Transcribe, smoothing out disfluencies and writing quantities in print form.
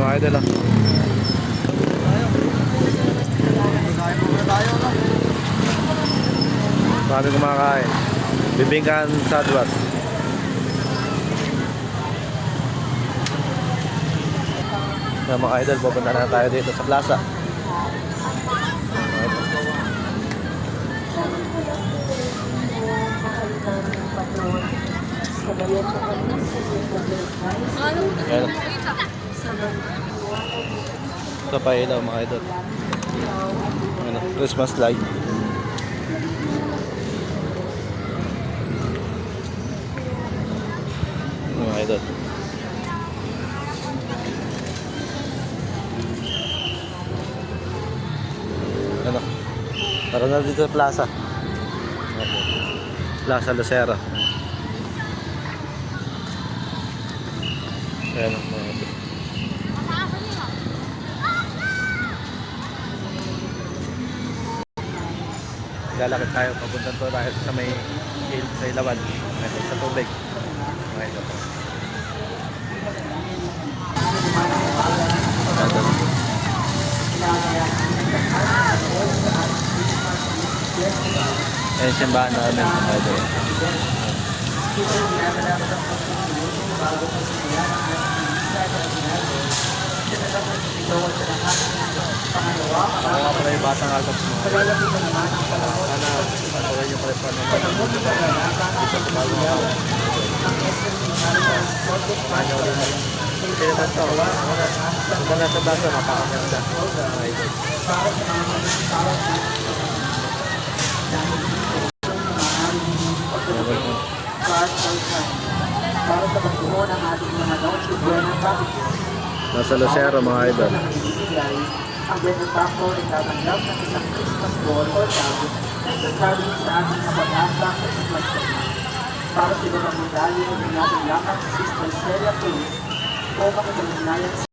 mga idol ah. Marami kumakain. Bibingkan Sadwas. Yan mga idol, pupunta na tayo dito sa plaza. Yan. Ito pa ilaw mga idol. Ano, Christmas light. Mga idol. Ano? Tara na dito sa plaza. Plaza Lucero. Ayan mga idol. Lalakad tayo, papunta to tayo sa may sa Ilawan, sa tubig. Okay, ito. Ayan, simbahan namin. Ito. Ako nga pala yung batang alpas mo. Sana patuloy yung prepa naman. Dito sa bagong ako. Ano ulit na lang. Hindi naman ito. Punta na sa baso, napakaganda. Para sa pagbuo ng ating mga noche buena traffic. Nasa Lucero mga idol. Ang benefactor ay tatanggap ng isang Christmas ball or tag na isasaling sa ating kapag-asa sa sitwasyon. Para sila ng medalyo ng ating lakad sa Sister Celia Cruz o makipag-ugnayan